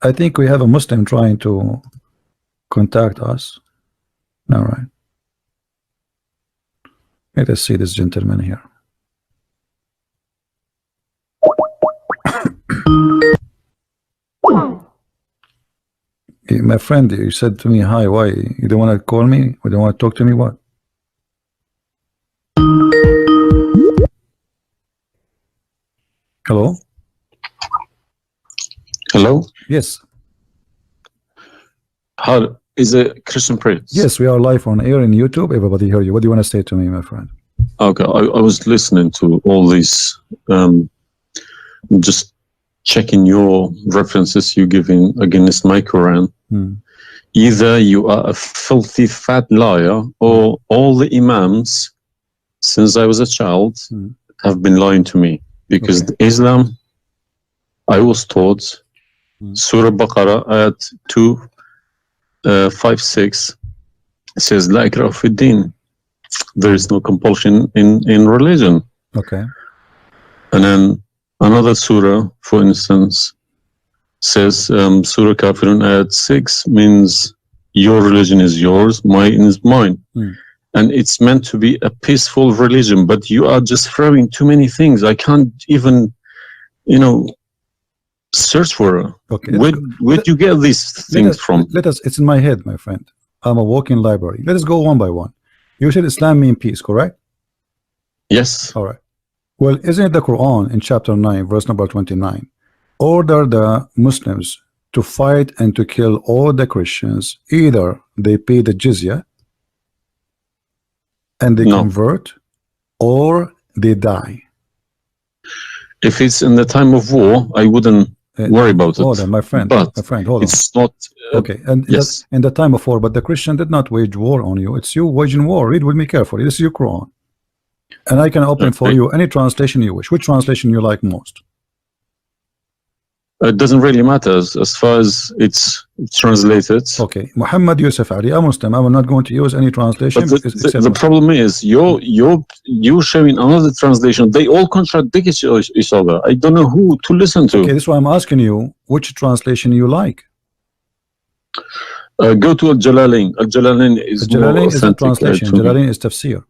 I think we have a Muslim trying to contact us. All right. Let us see this gentleman here. My friend, you said to me, hi, why? You don't want to call me? You don't want to talk to me? What? Hello? Hello? Yes. How is it Christian Prince? Yes, we are live on air in YouTube. Everybody hear you. What do you want to say to me, my friend? Okay, I was listening to all these, just checking your references you giving against my Quran. Either you are a filthy fat liar, or all the imams since I was a child have been lying to me, because Islam, I was taught Surah Baqarah at 256 says La ikraha fi din. There is no compulsion in religion. Okay. And then another surah, for instance, says Surah Kafirun ayat 6 means your religion is yours, mine is mine. And it's meant to be a peaceful religion, but you are just throwing too many things. I can't even, search for it. Okay. Where do you get these things from? It's in my head, my friend. I'm a walking library. Let us go one by one. You said Islam means peace, correct? Yes. All right. Well, isn't it the Quran in chapter 9, verse number 29, order the Muslims to fight and to kill all the Christians, either they pay the jizya and they convert, or they die? If it's in the time of war, I wouldn't worry about it. Hold on, my friend. But my friend, hold on. It's not. Okay, and yes, in the time of war, but the Christian did not wage war on you. It's you waging war. Read with me carefully. This is your Quran, and I can open for you any translation you wish. Which translation you like most? It doesn't really matter as far as it's translated. Okay, Muhammad Yusuf Ali, a Muslim. I'm not going to use any translation. But the problem is you're showing another translation. They all contradict each other. I don't know who to listen to. Okay, this is why I'm asking you which translation you like. Go to Al-Jalalain. Al-Jalalain is Al-Jalalain is a translation. Jalalain is tafsir.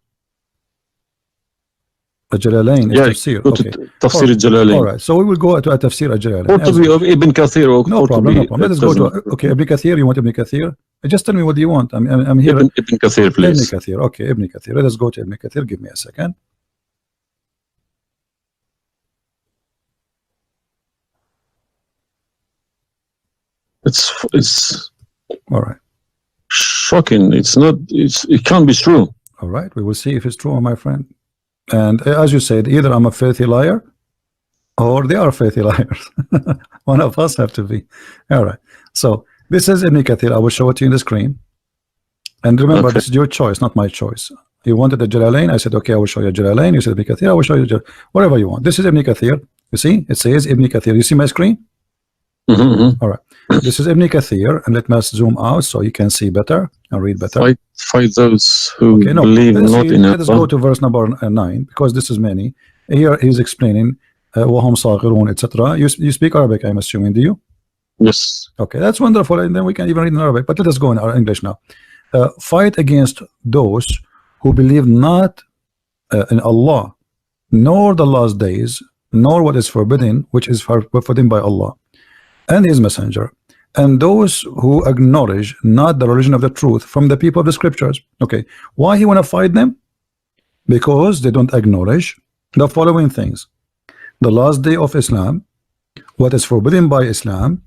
Al-Jalalain is tafsir. Okay. Tafsir Al-Jalalain. All right, so we will go to a tafsir Al-Jalalain. Or to be of Ibn Kathir. No problem, no problem. Let us go to Ibn Kathir. You want Ibn Kathir? Just tell me what do you want. I'm here. Ibn Kathir, please. Ibn Kathir. Okay, Ibn Kathir. Let us go to Ibn Kathir. Give me a second. It's all right. Shocking. It can't be true. All right, we will see if it's true, my friend. And as you said, either I'm a filthy liar or they are filthy liars. One of us have to be. All right. So this is Ibn Kathir. I will show it to you in the screen. And remember, this is your choice, not my choice. You wanted the Jalalain. I said, okay, I will show you Jalalain. You said Ibn Kathir. I will show you whatever you want. This is Ibn Kathir. You see, it says Ibn Kathir. You see my screen? All right. This is Ibn Kathir, and let me zoom out so you can see better and read better. Fight those who believe not in Let us go to verse number 9, because this is many. Here he's explaining وَهُمْ صَاغِرُونَ, etc. You speak Arabic, I'm assuming, do you? Yes. Okay, that's wonderful, and then we can even read in Arabic. But let us go in our English now. Fight against those who believe not in Allah, nor the last days, nor what is forbidden, which is forbidden by Allah and his messenger, and those who acknowledge not the religion of the truth from the people of the scriptures. Okay, why he want to fight them? Because they don't acknowledge the following things: the last day of Islam, what is forbidden by Islam,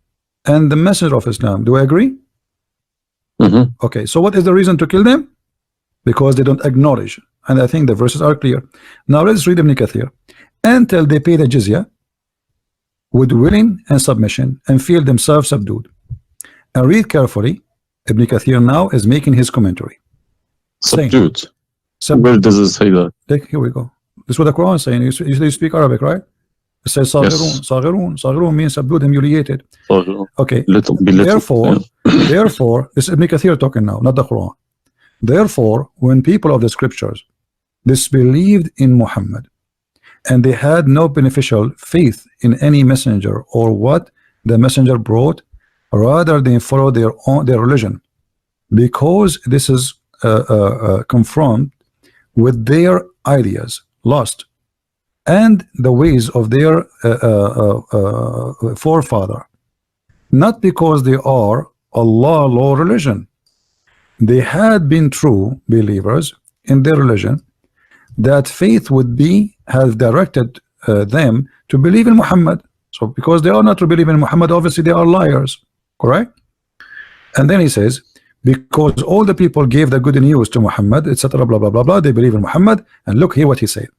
and the messenger of Islam. Do I agree? Okay, so what is the reason to kill them? Because they don't acknowledge, and I think the verses are clear. Now let's read Ibn Kathir. Until they pay the jizya with willing and submission and feel themselves subdued. And read carefully. Ibn Kathir now is making his commentary. Subdued. Where does it say that? Here we go. This is what the Quran is saying. You speak Arabic, right? It says Saghirun. Saghirun. Saghirun means subdued, humiliated. Okay. Therefore, this is Ibn Kathir talking now, not the Quran. Therefore, when people of the scriptures disbelieved in Muhammad, and they had no beneficial faith in any messenger or what the messenger brought, rather than follow their religion, because this is confront with their ideas, lost, and the ways of their forefather, not because they are Allah law religion. They had been true believers in their religion, that faith would be have directed them to believe in Muhammad. So because they are not to believe in Muhammad, obviously they are liars, correct? And then he says, because all the people gave the good news to Muhammad, etc., blah blah blah blah, they believe in Muhammad. And look here what he said.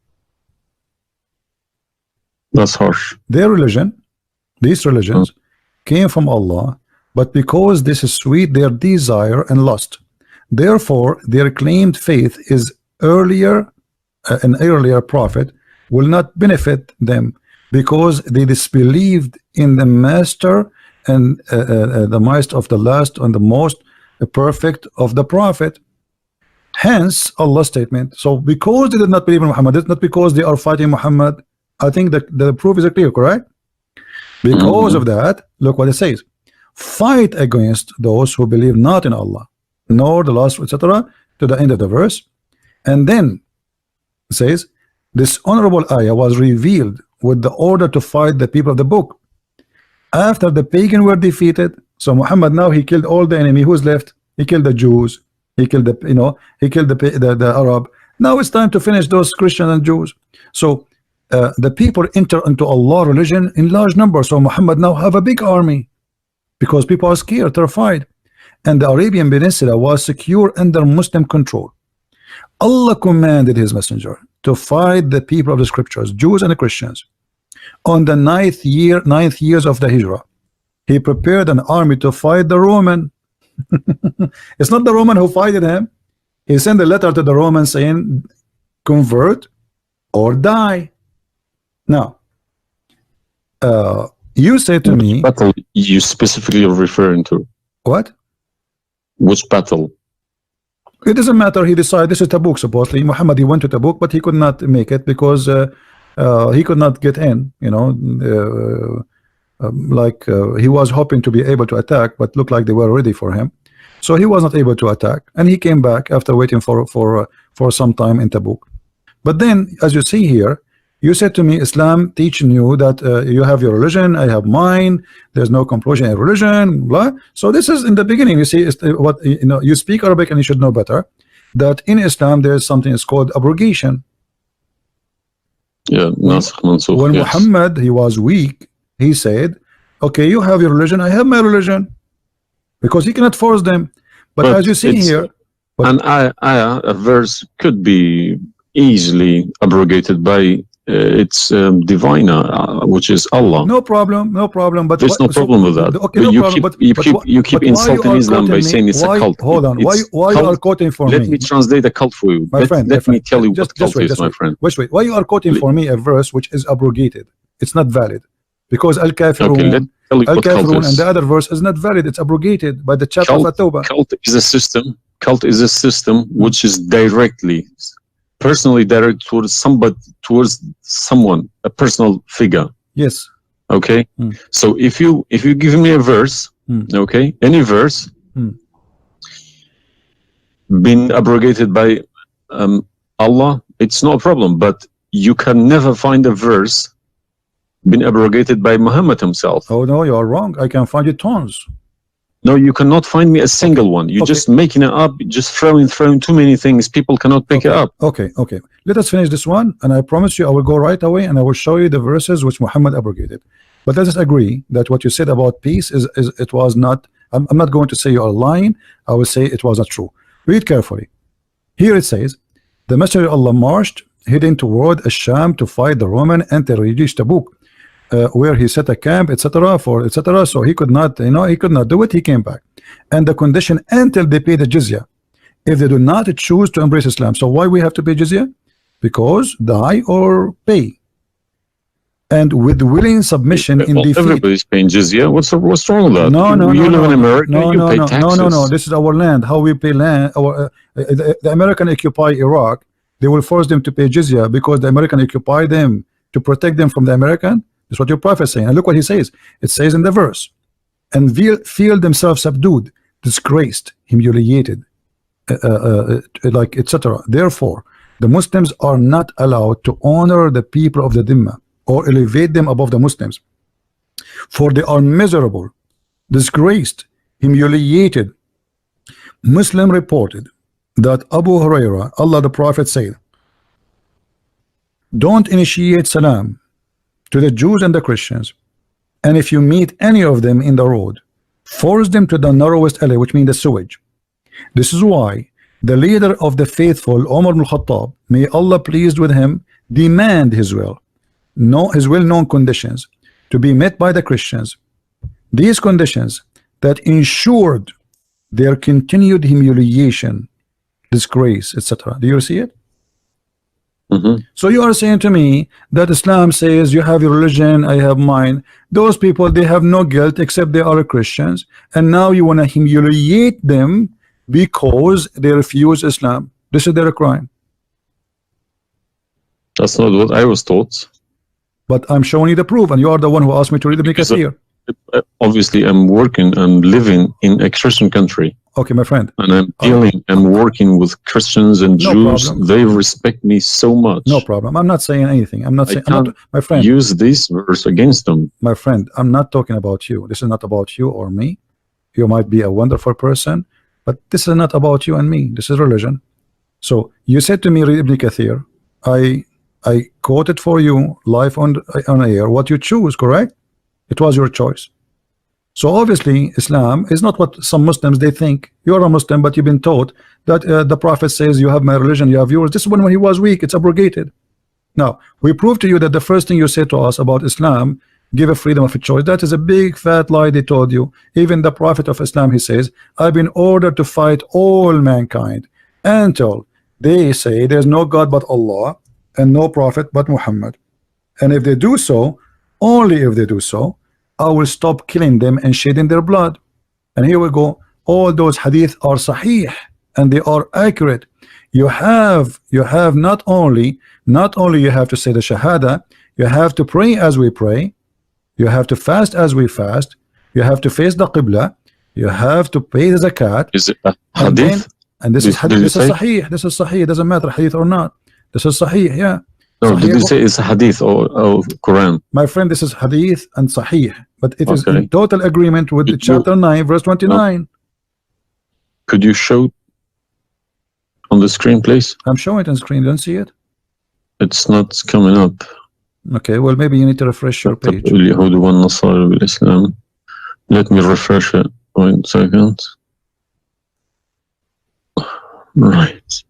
That's harsh. Their religion, these religions, came from Allah, but because this is sweet, their desire and lust. Therefore, their claimed faith is earlier, an earlier prophet will not benefit them, because they disbelieved in the master and the master of the last and the most perfect of the prophet. Hence Allah's statement. So because they did not believe in Muhammad, it's not because they are fighting Muhammad. I think that the proof is clear, correct? Because of that, look what it says: fight against those who believe not in Allah, nor the last, etc., to the end of the verse. And then it says, this honorable ayah was revealed with the order to fight the people of the book after the pagan were defeated. So Muhammad now, he killed all the enemy. Who's left? He killed the Jews, he killed the, he killed the Arab. Now it's time to finish those Christians and Jews. So the people enter into Allah religion in large numbers. So Muhammad now have a big army because people are scared, terrified, and the Arabian Peninsula was secure under Muslim control. Allah commanded his messenger to fight the people of the scriptures, Jews and Christians. On the ninth years of the Hijrah, he prepared an army to fight the Roman. It's not the Roman who fighted him. He sent a letter to the Romans saying, convert or die. Now, you say to me, battle you specifically are referring to? What? Which battle? It doesn't matter. He decided, this is Tabuk supposedly. Muhammad, he went to Tabuk, but he could not make it because he could not get in, he was hoping to be able to attack, but looked like they were ready for him, so he was not able to attack, and he came back after waiting for some time in Tabuk. But then, as you see here, you said to me, Islam teaching you that you have your religion, I have mine, there's no compulsion in religion, blah. So this is in the beginning. You see, what you speak Arabic and you should know better that in Islam there is something is called abrogation. Yeah, when yes. Muhammad, he was weak, he said, okay, you have your religion, I have my religion, because he cannot force them. But as you see here, a verse could be easily abrogated by its diviner, which is Allah. No problem. But there's no problem with that. Okay, no problem. You keep insulting Islam by saying it's a cult. Hold on. Why you are quoting for me? Let me translate a cult for you. Let me tell you what cult is, my friend. Wait. Why you are quoting for me a verse which is abrogated? It's not valid. Because Al-Kafirun and the other verse is not valid. It's abrogated by the chapter of At-Tawbah. Cult is a system. Cult is a system which is personally directed towards someone, a personal figure. Yes. Okay. So if you give me a verse, okay, any verse, been abrogated by Allah, it's no problem. But you can never find a verse been abrogated by Muhammad himself. Oh no, you are wrong. I can find it tons. No, you cannot find me a single one. You're just making it up, just throwing too many things. People cannot pick it up. Okay. Let us finish this one, and I promise you I will go right away and I will show you the verses which Muhammad abrogated. But let us agree that what you said about peace it was not, I'm not going to say you are lying. I will say it was not true. Read carefully. Here it says, the Messenger of Allah marched heading toward Asham to fight the Roman and to reach Tabuk, where he set a camp, etc. So he could not, he could not do it. He came back, and the condition until they pay the jizya, if they do not choose to embrace Islam. So why we have to pay jizya? Because die or pay, and with willing submission in defeat. Everybody's paying jizya. What's wrong with that? You live in America. You pay taxes. No. This is our land. How we pay land? The American occupy Iraq. They will force them to pay jizya because the American occupy them to protect them from the American. That's what your prophet is saying. And look what he says. It says in the verse, and feel themselves subdued, disgraced, humiliated, like etc. Therefore, the Muslims are not allowed to honor the people of the Dhimma or elevate them above the Muslims, for they are miserable, disgraced, humiliated. Muslim reported that Abu Huraira, Allah the Prophet said, don't initiate salam to the Jews and the Christians, and if you meet any of them in the road, force them to the narrowest alley, which means the sewage. This is why the leader of the faithful, Umar ibn Khattab, may Allah pleased with him, demand his well-known conditions to be met by the Christians. These conditions that ensured their continued humiliation, disgrace, etc. Do you see it? So you are saying to me that Islam says you have your religion, I have mine. Those people, they have no guilt except they are Christians, and now you want to humiliate them because they refuse Islam. This is their crime. That's not what I was taught. But I'm showing you the proof, and you are the one who asked me to read Ibn Kathir. Obviously, I'm working and living in a Christian country. Okay, my friend. And I'm dealing and working with Christians and Jews. Problem. They respect me so much. No problem. I'm not saying anything. I'm not saying. My friend. Use this verse against them. My friend, I'm not talking about you. This is not about you or me. You might be a wonderful person, but this is not about you and me. This is religion. So you said to me, read Ibn Kathir. I quoted for you live on air what you choose, correct? It was your choice. So obviously Islam is not what some Muslims they think. You're a Muslim, but you've been taught that the Prophet says you have my religion, you have yours. This is when he was weak, it's abrogated. Now we prove to you that the first thing you say to us about Islam, give a freedom of choice. That is a big fat lie they told you. Even the Prophet of Islam, he says, I've been ordered to fight all mankind until they say there's no God but Allah and no prophet but Muhammad. And if they do so, only if they do so, I will stop killing them and shedding their blood. And here we go. All those hadith are sahih and they are accurate. You have not only you have to say the shahada, you have to pray as we pray, you have to fast as we fast, you have to face the qibla, you have to pay the zakat. Is it a hadith? And this is hadith. This is sahih. This is sahih. It doesn't matter hadith or not. This is sahih. Yeah. No, Sahih. did you say it's a hadith or Quran? My friend, this is hadith and sahih, but it is in total agreement with chapter 9, verse 29. No. Could you show on the screen, please? I'm showing it on screen. Don't see it? It's not coming up. Okay, well maybe you need to refresh your page. Let me refresh it. 1 second. Right.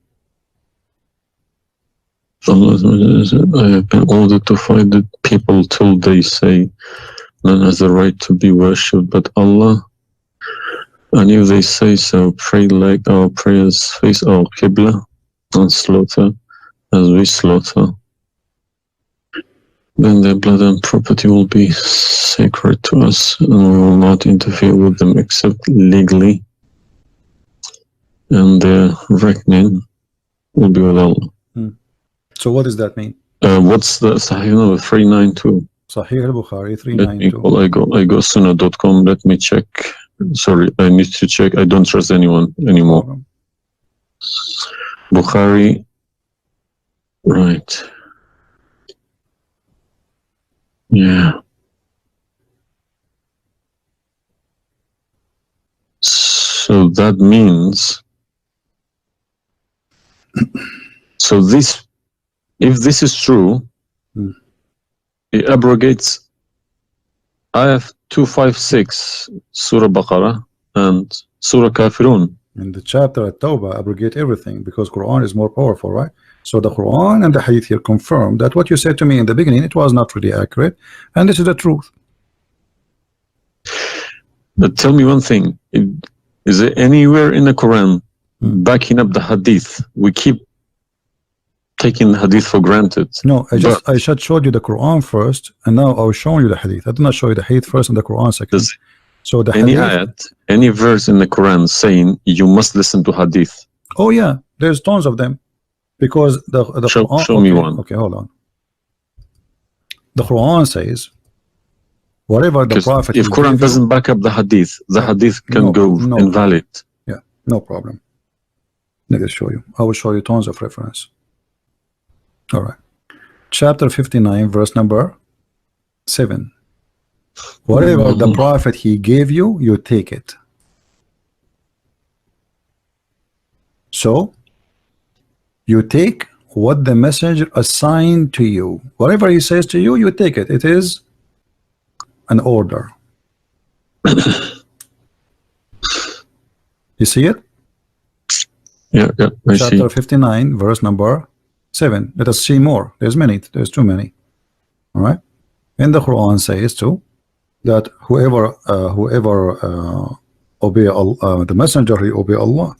Allah said, I have been ordered to fight the people till they say none has the right to be worshipped but Allah. And if they say so, pray like our prayers, face our qibla, and slaughter as we slaughter. Then their blood and property will be sacred to us, and we will not interfere with them except legally, and their reckoning will be with Allah. So what does that mean? What's the Sahih number? 392. Sahih al-Bukhari 392. I go sunnah.com. Let me check. Sorry, I need to check. I don't trust anyone anymore. Bukhari. Right. Yeah. So that means, so this, if this is true, it abrogates Ayah 256, Surah Baqarah, and Surah Kafirun. In the chapter at Tawbah, abrogate everything because Quran is more powerful, right? So the Quran and the Hadith here confirm that what you said to me in the beginning, it was not really accurate, and this is the truth. But tell me one thing: is there anywhere in the Quran backing up the Hadith? We keep taking the Hadith for granted. No, I just showed you the Quran first, and now I was showing you the Hadith. I did not show you the Hadith first and the Quran second. So the any Hadith, ayat, any verse in the Quran saying you must listen to Hadith? Oh yeah, there's tons of them. Because the Quran, show me one. Okay, hold on. The Quran says Whatever the Prophet if he Quran gave you, doesn't back up the hadith can no, go no invalid. Yeah, no problem. Let me show you. I will show you tons of reference. All right. Chapter 59, verse number 7. Whatever the Prophet he gave you, you take it. So you take what the messenger assigned to you. Whatever he says to you, you take it. It is an order. You see it? Yeah, I see. Chapter 59, verse number 7. Let us see more. There's too many. All right. And the Quran says too that whoever obey the messenger, he obey Allah.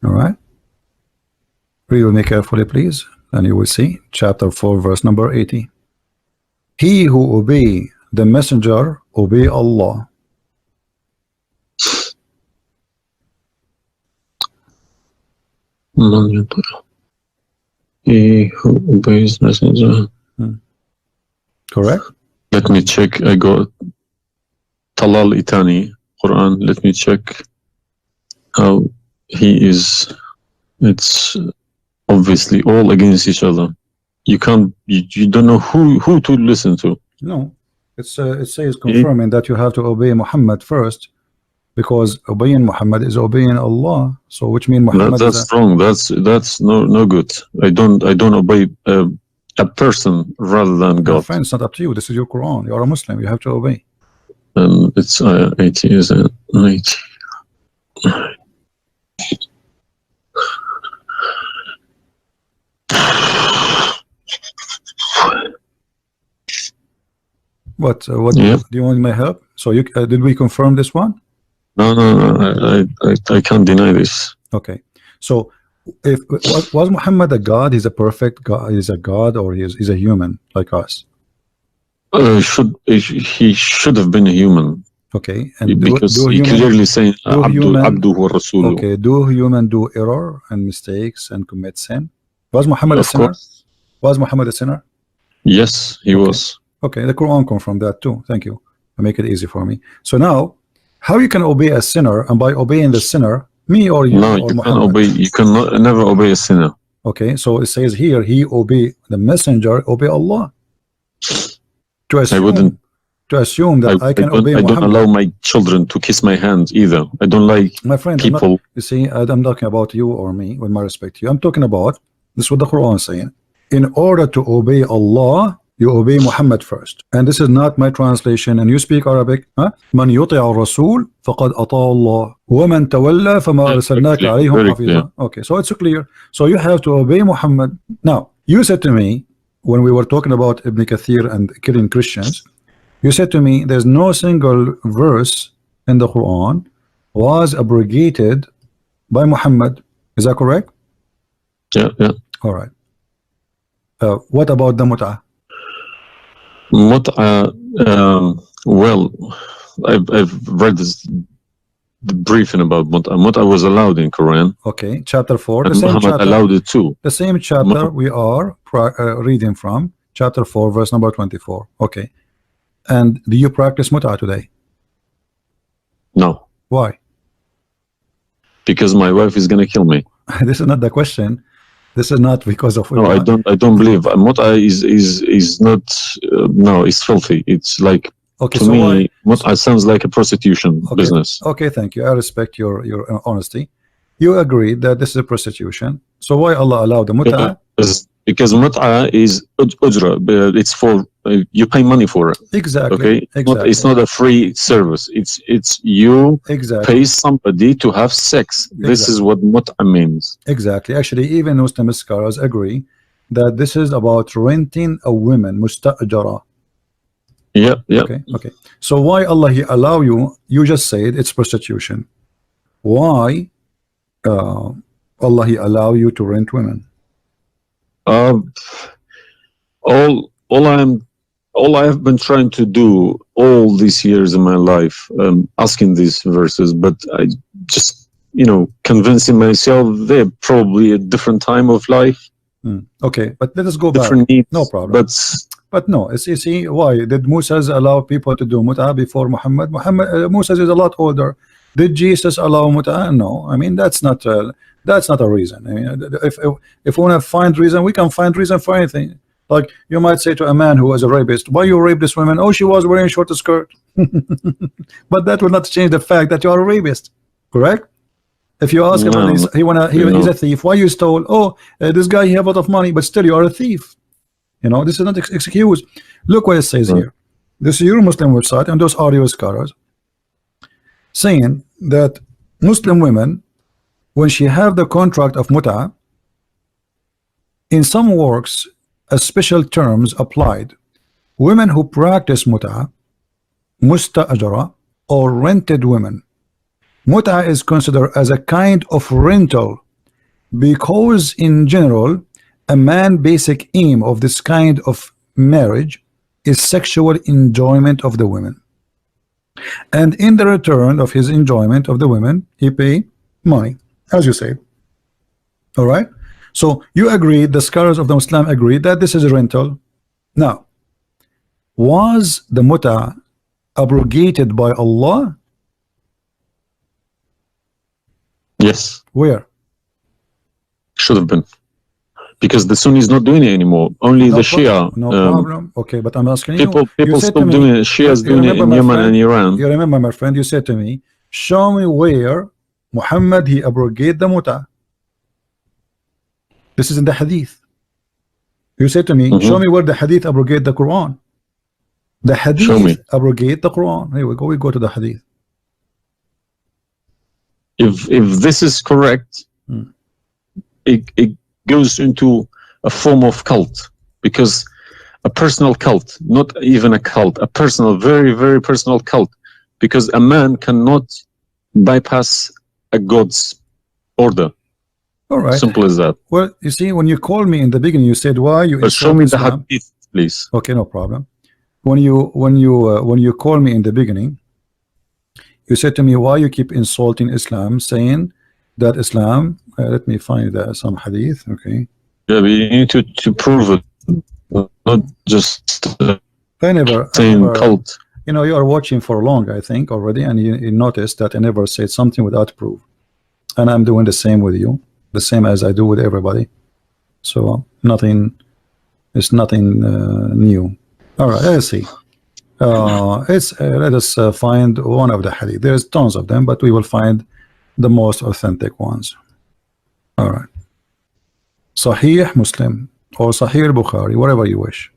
All right. Read with me carefully, please, and you will see chapter 4, verse number 80. He who obey the messenger obey Allah. He who obeys messenger. Correct. Let me check. I got Talal Itani Quran. Let me check how he is. It's obviously all against each other. You can't. You don't know who to listen to. No, it says confirming that you have to obey Muhammad first, because obeying Muhammad is obeying Allah. So which means Muhammad that's wrong. That's no good. I don't obey a person rather than God. Friend, it's not up to you. This is your Quran. You are a Muslim. You have to obey. And it's 80, isn't it? 80. What Yeah. do you want my help? So you did we confirm this one? No. I can't deny this. Okay. So if was Muhammad a God? He's a perfect God. He's a God, or he's a human like us? He should have been a human. Okay. And because he clearly saying Abdu wa Rasuluh. Okay. Do human do error and mistakes and commit sin? Was Muhammad a sinner? Course. Was Muhammad a sinner? Yes, he was. Okay, the Quran confirmed that too. Thank you. I make it easy for me. So now, how you can obey a sinner, and by obeying the sinner, me or you? No, or you Muhammad? can obey. You cannot never obey a sinner. Okay, so it says here, he obey the messenger, obey Allah. To assume that I can obey Muhammad. I don't allow my children to kiss my hand either. I don't like my friend. people. You see, I'm talking about you or me, with my respect to you. I'm talking about this is what the Quran is saying. In order to obey Allah, you obey Muhammad first. And this is not my translation. And you speak Arabic. من يطع الرسول فقد أطاع الله ومن تولى فما أرسلناك عليهم حفيظا. Okay, so it's clear. So you have to obey Muhammad. Now, you said to me when we were talking about Ibn Kathir and killing Christians, you said to me there's no single verse in the Quran was abrogated by Muhammad. Is that correct? Yeah. All right. What about the mut'ah? Mut'ah, well, I've read this briefing about Mut'ah. Mut'ah was allowed in Quran. Okay, chapter 4. And Muhammad allowed it too. The same chapter we are reading from, chapter 4, verse number 24. Okay. And do you practice Mut'ah today? No. Why? Because my wife is going to kill me. This is not the question. This is not because of. No, I don't believe. Mut'ah is not. No, it's filthy. It's like, okay, to so me, Mut'ah sounds like a prostitution business. Okay, thank you. I respect your honesty. You agree that this is a prostitution. So why Allah allowed the Mut'ah? Because Mut'ah is ujra. It's for you pay money for it. Exactly. Okay. Exactly. It's not a free service. It's you pay somebody to have sex. This is what Mut'ah means. Exactly. Actually, even Muslim scholars agree that this is about renting a woman, musta'jara. Yeah. Okay. So why Allah He allow you? You just said it's prostitution. Why Allah He allow you to rent women? All I have been trying to do all these years in my life, asking these verses, but I just convincing myself they're probably a different time of life, Okay, but let us go back. different needs. No problem. But no, you see, why did Moses allow people to do mut'ah before Muhammad? Moses is a lot older. Did Jesus allow mut'ah? No. I mean, that's not a reason. I mean, if we want to find reason, we can find reason for anything. Like you might say to a man who was a rapist, why you rape this woman? Oh, she was wearing a short skirt. But that will not change the fact that you are a rapist, correct? If you ask him, he's a thief. Why you stole? Oh, this guy, he have a lot of money, but still you are a thief. This is not excuse. Look what it says here. This is your Muslim website, and those are your scholars saying that Muslim women, when she have the contract of mut'ah, in some works, a special terms applied. Women who practice mut'ah, musta'ajara, or rented women. Mut'ah is considered as a kind of rental because in general a man's basic aim of this kind of marriage is sexual enjoyment of the women, and in the return of his enjoyment of the women he pay money, as you say. All right, so you agree, the scholars of the Muslim agree that this is a rental. Now, was the mut'ah abrogated by Allah? Yes. Where? Should have been. Because the Sunni is not doing it anymore. Only the Shia. No problem. Okay, but I'm asking people you still doing it. Shia's doing it in Yemen and Iran. You remember, my friend, you said to me, show me where Muhammad he abrogated the mut'ah. This is in the hadith. You said to me, show me where the hadith abrogate the Quran. The hadith abrogate the Quran. Here we go. We go to the hadith. If this is correct, it goes into a form of cult, because a personal cult, not even a cult, a personal, very, very personal cult, because a man cannot bypass a God's order. All right. Simple as that. Well, you see, when you called me in the beginning, you said, why you but show me the hadith, please. Okay, no problem. When you called me in the beginning, you said to me, why you keep insulting Islam, saying that Islam, let me find some hadith. Okay. Yeah, but you need to prove it, not just saying cult. You are watching for long, I think, already, and you noticed that I never said something without proof. And I'm doing the same with you, the same as I do with everybody. So it's nothing new. All right, let's see. Let us find one of the hadith. There's tons of them, but we will find the most authentic ones. All right. Sahih Muslim or Sahih Bukhari, whatever you wish.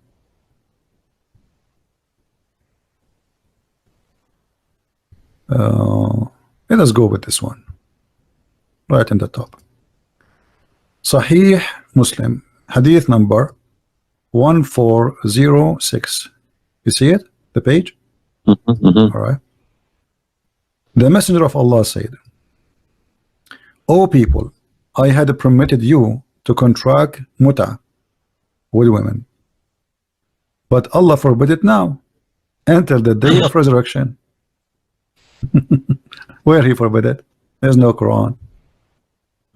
Let us go with this one. Right in the top. Sahih Muslim, hadith number 1406. You see it? The page? All right. The Messenger of Allah said, O people, I had permitted you to contract mut'ah with women, but Allah forbid it now until the day of resurrection. Where he forbid it? There's no Quran.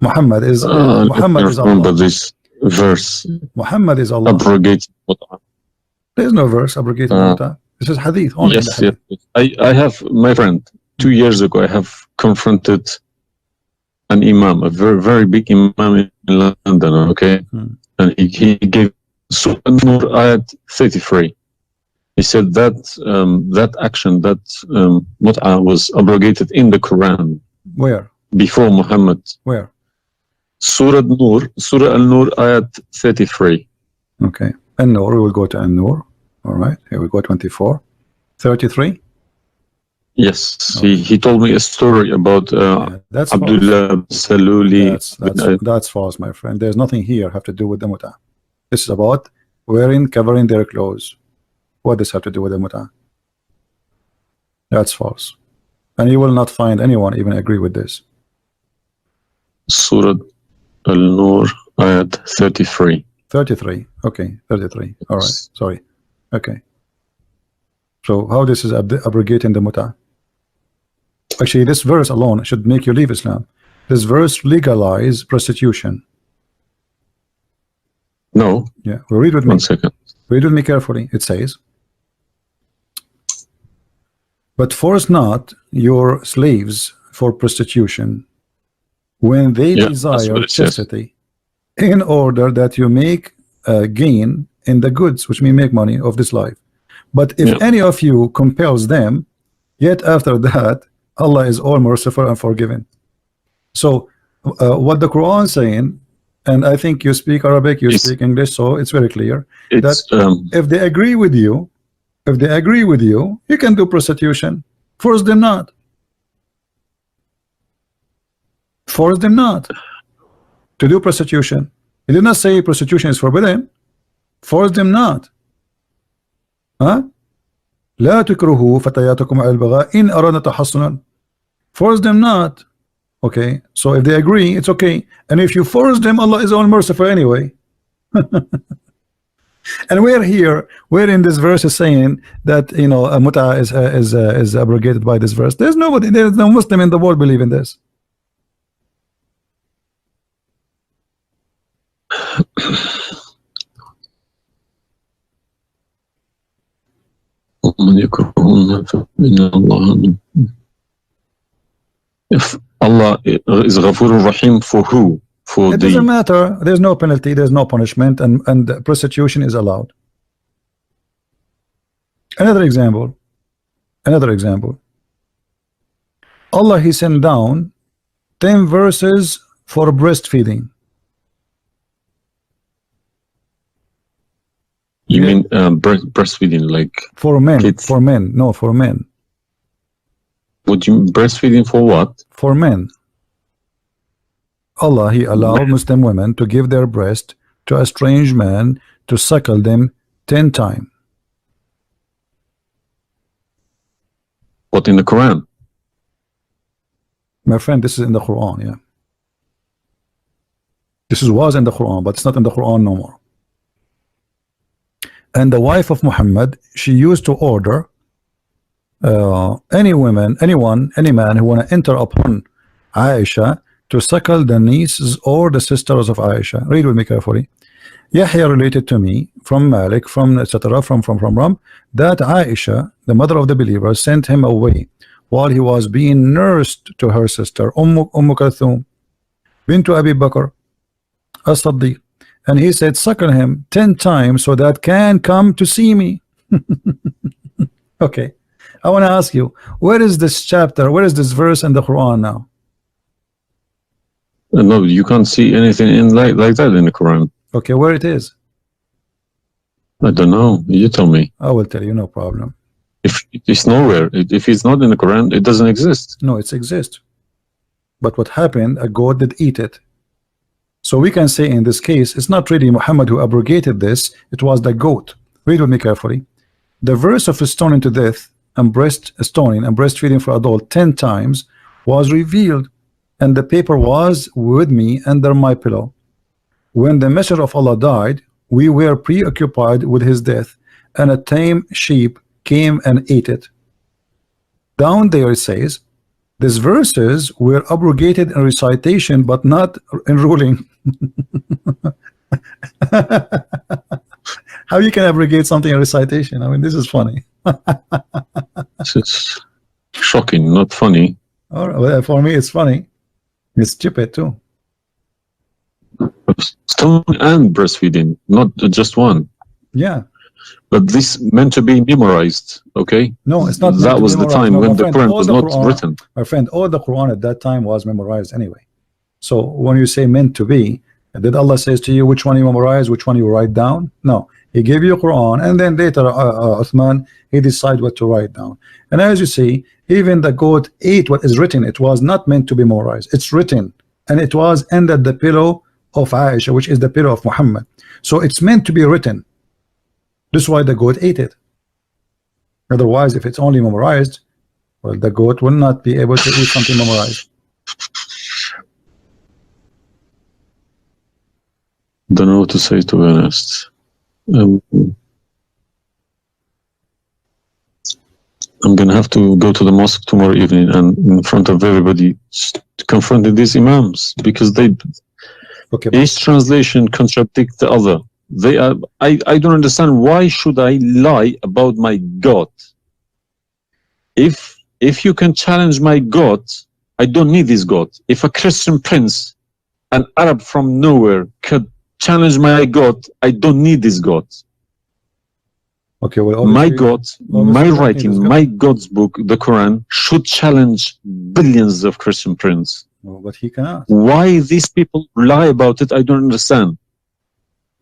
Muhammad is Allah. This verse. Muhammad is Allah. Abrogate. There's no verse abrogating mut'ah. This is hadith only. Yes, yes. I have, my friend, 2 years ago, I have confronted an imam, a very, very big imam in London, okay? And he gave Surah An-Nur ayat 33. He said that that action, that mut'ah was abrogated in the Quran. Where? Before Muhammad. Where? Surah An-Nur ayat 33. Okay. An-Nur, we will go to An-Nur. All right, here we go, 24. 33? Yes, okay. He told me a story about that's Abdullah Saluli. That's false, my friend. There's nothing here have to do with the mut'ah. This is about covering their clothes. What does have to do with the mut'ah? That's false. And you will not find anyone even agree with this. Surah Al-Nur ayat 33. 33. Okay, 33. All right, sorry. Okay. So how this is abrogating the mut'ah? Actually, this verse alone should make you leave Islam. this verse legalize prostitution? No. Yeah, well, read with me. 1 second. Read with me carefully. It says, but force not your slaves for prostitution when they Yeah, that's desire what it says. chastity, in order that you make gain in the goods, which mean make money of this life. But if Yeah. any of you compels them, yet after that Allah is all merciful and forgiving. So what the Quran is saying, and I think you speak Arabic, you speak English, so it's very clear that if they agree with you, you can do prostitution. Force them not. Force them not to do prostitution. He did not say prostitution is forbidden. Force them not. Huh? لا تكرهوا فتياتكم على البغاء إن أردنا تحصنا. Force them not. Okay, so if they agree, it's okay. And if you force them, Allah is all merciful anyway. And we're here, we're in this verse is saying that, you know, muta is abrogated by this verse. There's nobody, there's no Muslim in the world believe in this. If Allah is Ghafur Rahim for who? For it doesn't matter. There's no penalty, there's no punishment, and prostitution is allowed. Another example. Allah, He sent down 10 verses for breastfeeding. You mean breastfeeding, like for men? Kids. For men, no, for men. Would you breastfeeding for what? For men. Allah, He allowed Muslim women to give their breast to a strange man to suckle them 10 times. What, in the Quran? My friend, this is in the Quran, yeah. This was in the Quran, but it's not in the Quran no more. And the wife of Muhammad, she used to order any woman, any man who want to enter upon Aisha to suckle the nieces or the sisters of Aisha. Read with me carefully. Yahya related to me from Malik, from etc. from that Aisha, the mother of the believer, sent him away while he was being nursed to her sister Kulthum bint Abi Bakr as-Siddiq, and he said, suckle him 10 times so that can come to see me. Okay, I want to ask you, where is this chapter, where is this verse in the Quran now? No, you can't see anything in like that in the Quran. Okay, where it is? I don't know. You tell me. I will tell you, no problem. If it's nowhere, if it's not in the Quran, it doesn't exist. No, it exists. But what happened, a goat did eat it. So we can say in this case, it's not really Muhammad who abrogated this, it was the goat. Read with me carefully. The verse of stoning to death and stoning and breastfeeding for adult 10 times was revealed, and the paper was with me under my pillow. When the messenger of Allah died, we were preoccupied with his death, and a tame sheep came and ate it. Down there it says, these verses were abrogated in recitation but not in ruling. How you can abrogate something in recitation? I mean, this is funny. It's shocking, not funny. All right, well, for me it's funny. It's stupid too. Stoning and breastfeeding, not just one. Yeah. But this meant to be memorized, okay? No, it's not. That was the time when the Quran was not written. My friend, all the Quran at that time was memorized anyway. So when you say meant to be, did Allah says to you which one you memorize, which one you write down? No, He gave you Quran, and then later Uthman, he decided what to write down. And as you see, even the goat ate what is written. It was not meant to be memorized. It's written, and it was under the pillow of Aisha, which is the pillow of Muhammad. So it's meant to be written. This is why the goat ate it. Otherwise, if it's only memorized, well, the goat will not be able to eat something memorized. Don't know what to say, to be honest. I'm going to have to go to the mosque tomorrow evening and in front of everybody to confront these imams, because each translation contradicts the other. I don't understand, why should I lie about my God? If you can challenge my God, I don't need this God. If a Christian prince, an Arab from nowhere, could challenge my God, I don't need this God. Okay, well, my God, my writing, my God's book, the Quran, should challenge billions of Christian princes. No, but he cannot. Why these people lie about it, I don't understand.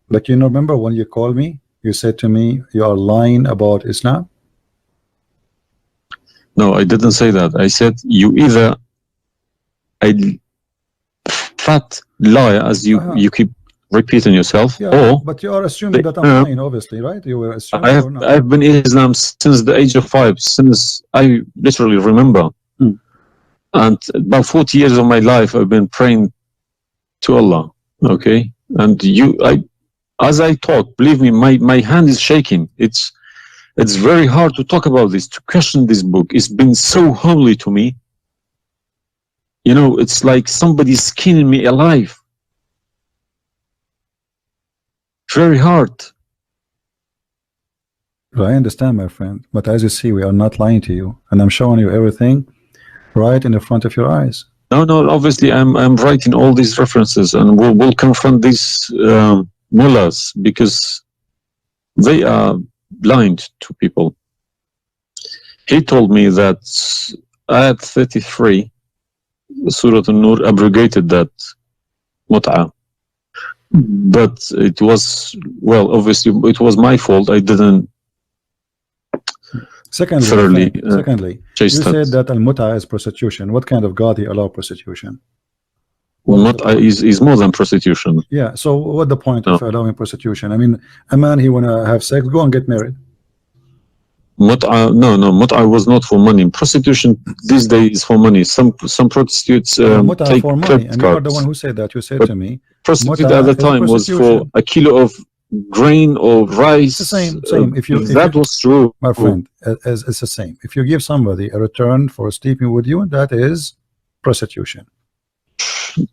Like, you know, remember when you called me, you said to me, you are lying about Islam? No, I didn't say that. I said you either a fat liar, as you keep repeating yourself, or but you are assuming that I'm lying, obviously, right? You were assuming. I've been in Islam since the age of 5, since I literally remember, and about 40 years of my life I've been praying to Allah. Okay, and as I talk, believe me, my hand is shaking. It's very hard to talk about this, to question this book. It's been so holy to me. You know, it's like somebody's skinning me alive. Very hard. I understand, my friend, but as you see, we are not lying to you, and I'm showing you everything right in the front of your eyes. No, obviously I'm writing all these references, and we'll confront these mullahs, because they are blind to people. He told me that Ayat 33, Surah An-Nur, abrogated that mut'ah. But it was, well, obviously it was my fault. I didn't Secondly, you said that al-mut'ah is prostitution. What kind of God he allow prostitution? Mut'ah is more than prostitution. Yeah, so what the point of allowing prostitution? I mean, a man, he wanna have sex, go and get married. Mut'ah, no, mut'ah was not for money. Prostitution these days is for money. Some prostitutes take for money, and you are the one who said that. You said to me, prostitute at the time was for a kilo of grain or rice. It's the same. If that was true, my friend, it's the same. If you give somebody a return for sleeping with you, that is prostitution.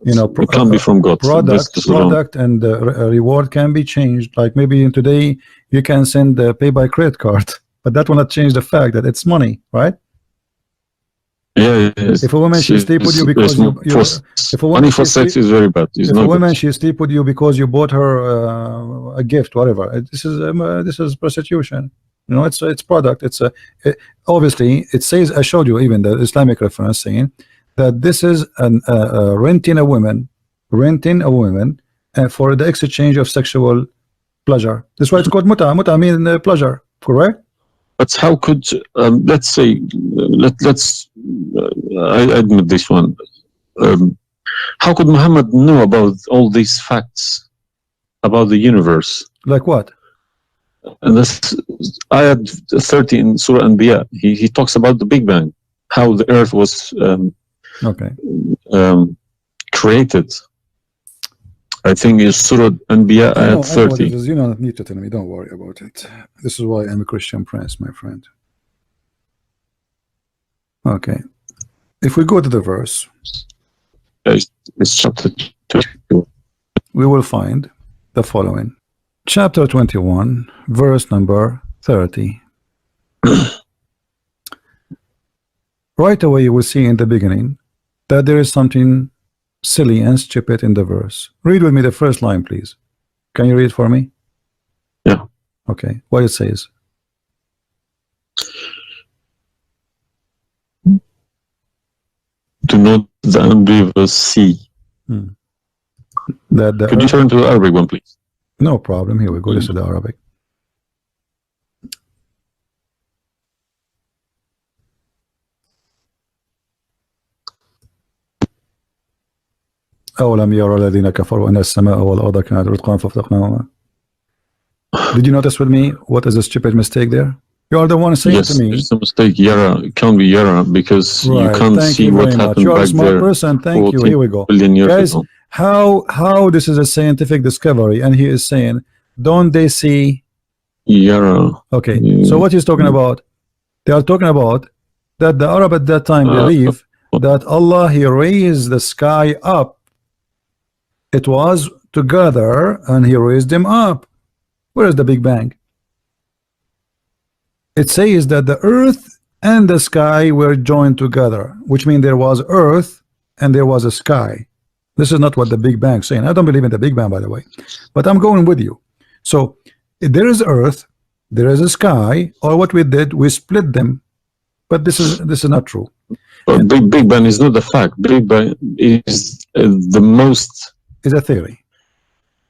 You know, it can be from God. Product and reward can be changed. Like maybe today you can send pay by credit card, but that will not change the fact that it's money, right? Yeah. If a woman she sleep with you because if a woman money for sex is very bad. If a woman she sleep with you because you bought her a gift, whatever, this is prostitution. You know, it's product. Obviously it says, I showed you even the Islamic reference saying that this is renting a woman for the exchange of sexual pleasure. That's why it's called mut'ah. Mut'ah means pleasure, correct? But how could let's say I admit this one. How could Muhammad know about all these facts about the universe? Like what? And this ayat 30 in Surah Anbiya, he talks about the Big Bang, how the earth was created. I think it's Surah Anbiya ayat 30. You don't need to tell me, don't worry about it. This is why I'm a Christian prince, my friend. Okay. If we go to the verse, it's chapter 2. We will find the following. Chapter 21, verse number 30. Right away you will see in the beginning that there is something silly and stupid in the verse. Read with me the first line, please. Can you read for me? Yeah. Okay. What it says? Do not the unbelievers see. Could you turn to the Arabic one, please? No problem. Here we go. This is the Arabic. أولم يرى الذين كفروا أن السماء والأرض كانت رتقا ففتقناهما. Did you notice with me what is the stupid mistake there? You are the one saying to me. Yes, there's a mistake. Yara, it can't be Yara because you can't see what happened you are back a smart there. person. Thank you. Here we go. Guys, how this is a scientific discovery, and he is saying, don't they see Yara? Okay, so what he's talking about? They are talking about that the Arab at that time believe that Allah, he raised the sky up. It was together and he raised them up. Where is the Big Bang? It says that the earth and the sky were joined together, which means there was earth and there was a sky. This is not what the Big Bang is saying. I don't believe in the Big Bang, by the way, but I'm going with you. So there is earth, there is a sky, or what we did, we split them. But this is not true. But Big Bang is not the fact. Big Bang is the most. It's a theory.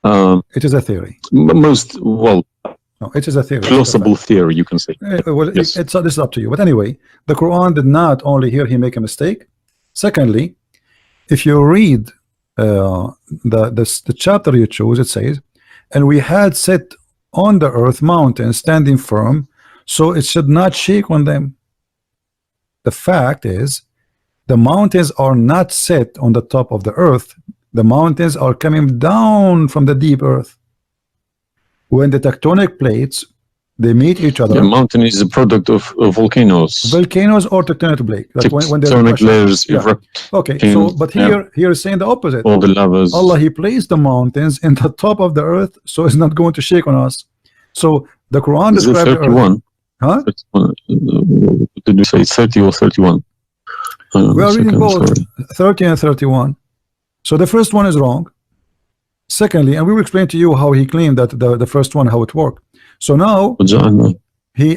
It is a theory. Most, well, no, it is a theory. plausible theory, you can say. Well, yes. This is up to you. But anyway, the Quran did not only here he make a mistake. Secondly, if you read the chapter you choose, it says, and we had set on the earth mountains standing firm, so it should not shake on them. The fact is, the mountains are not set on the top of the earth. The mountains are coming down from the deep earth. When the tectonic plates, they meet each other. The mountain is a product of volcanoes. Volcanoes or tectonic plate. Like when tectonic layers erupt. Okay, so but here is saying the opposite. All the lavas. Allah, he placed the mountains in the top of the earth, so it's not going to shake on us. So the Quran describes 31. Huh? 31. Did you say 30 or 31? We are reading both 30 and 31. So the first one is wrong. Secondly, and we will explain to you how he claimed that the first one, how it worked. So now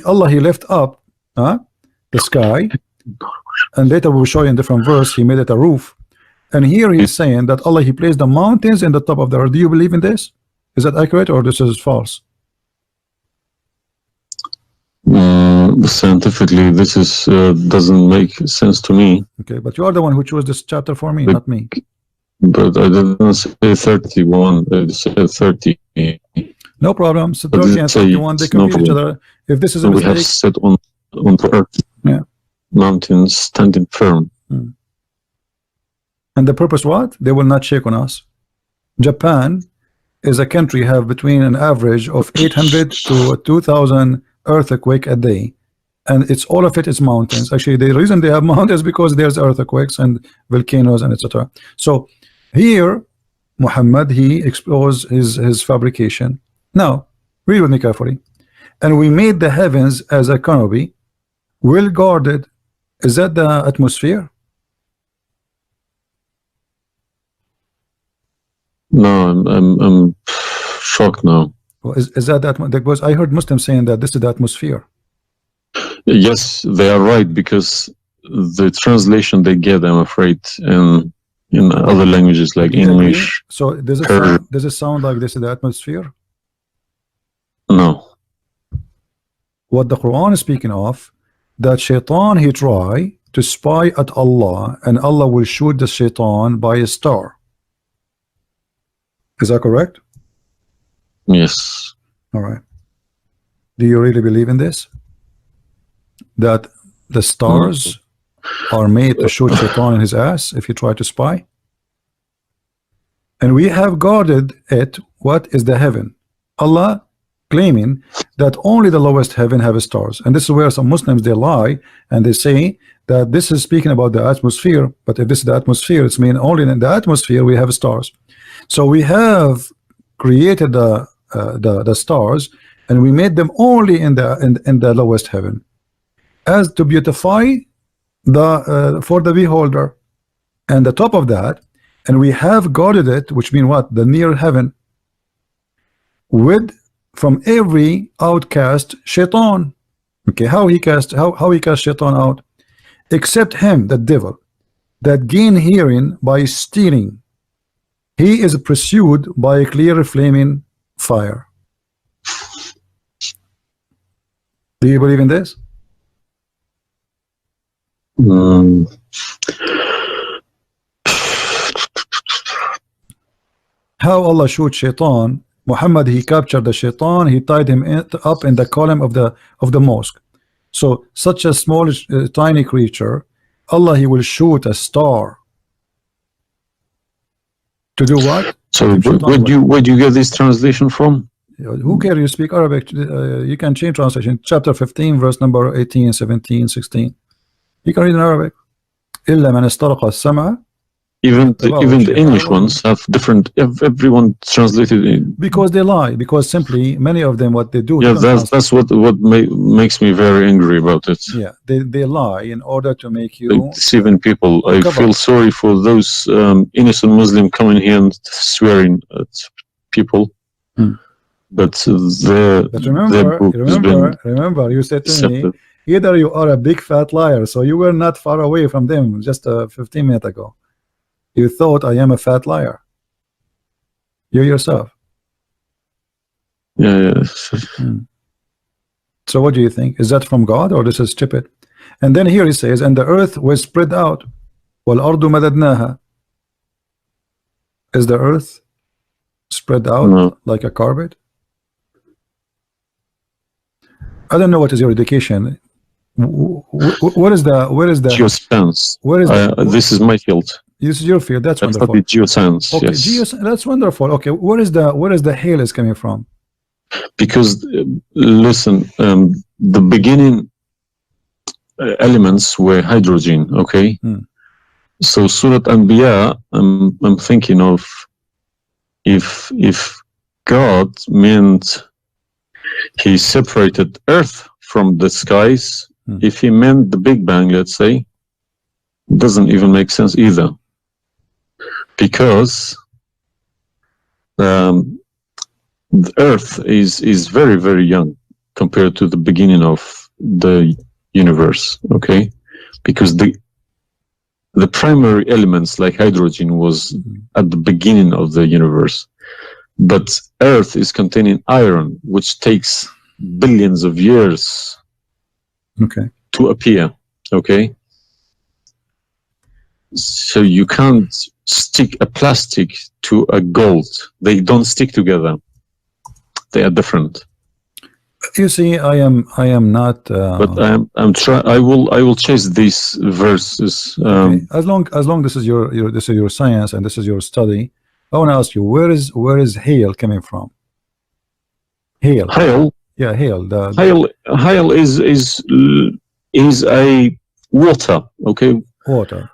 Allah he left up the sky, and later we will show you in different verse he made it a roof. And here he is saying that Allah he placed the mountains in the top of the earth. Do you believe in this? Is that accurate or this is false? Scientifically, this is doesn't make sense to me. Okay, but you are the one who chose this chapter for me, not me. But I didn't say 31. I said 30. No problem. So 30 and 31, they complete each other. If this is a mistake, we have set on the earth. Yeah. Mountains standing firm. And the purpose what? They will not shake on us. Japan is a country have between an average of 800 to 2,000 earthquake a day, and it's all of it is mountains. Actually, the reason they have mountains because there's earthquakes and volcanoes and etc. So here Muhammad he exposed his fabrication. Now read with me carefully. And we made the heavens as a canopy, well guarded. Is that the atmosphere? No, I'm shocked now. Well, is that because I heard Muslims saying that this is the atmosphere. Yes, they are right, because the translation they get, I'm afraid, in other languages like English. So does it sound like this is the atmosphere? No. What the Quran is speaking of, that shaitan he try to spy at Allah, and Allah will shoot the shaitan by a star. Is that correct? Yes. All right. Do you really believe in this? That the stars are made to shoot shaitan in his ass if you try to spy? And we have guarded it. What is the heaven? Allah claiming that only the lowest heaven have stars, and this is where some Muslims they lie and they say that this is speaking about the atmosphere, but if this is the atmosphere, it's mean only in the atmosphere we have stars. So we have created the stars, and we made them only in the lowest heaven, as to beautify the for the beholder, and the top of that, and we have guarded it, which mean what? The near heaven, with from every outcast shaitan. Okay, how he cast shaitan out? Except him, the devil, that gain hearing by stealing. He is pursued by a clear flaming fire. Do you believe in this? How Allah shoot shaitan? Muhammad he captured the shaitan, he tied him up in the column of the mosque. So such a small tiny creature, Allah he will shoot a star. To do what? So where do you get this translation from? Who cares? You speak Arabic. You can change translation. Chapter 15, verse number 18, 17, 16. You can read in Arabic. إلا من استرق السمع. Even the English ones have different. Everyone translated in, because they lie. Because simply many of them, what they do. Yeah, that's what makes me very angry about it. Yeah, they lie in order to make you deceiving people. I feel sorry for those innocent Muslim coming here and swearing at people. But remember, you said to me, either you are a big fat liar, so you were not far away from them just 15 minutes ago. You thought I am a fat liar. You yourself. Yeah. So what do you think? Is that from God or this is stupid? And then here he says, and the earth was spread out. وَالْأَرْضُ مَدَدْنَاهَا. Is the earth spread out like a carpet? I don't know what is your education. Where is the geoscience? Where is this is my field. This is your field. That's wonderful. Geoscience. Okay, yes. That's wonderful. Okay, where is the hail is coming from? Because listen, the beginning elements were hydrogen. Okay, so Surah Anbiya, I'm thinking of if God meant he separated earth from the skies, if he meant the Big Bang, let's say, it doesn't even make sense either, because the earth is very, very young compared to the beginning of the universe. Okay, because the primary elements like hydrogen was at the beginning of the universe, but earth is containing iron, which takes billions of years to appear. Okay, so you can't stick a plastic to a gold. They don't stick together. They are different. You see, I am not. But I will chase these verses. Okay. As long this is your science and this is your study, I want to ask you, where is hail coming from? Hail. Hail. Yeah, hail. Hail is a water. Okay. Water.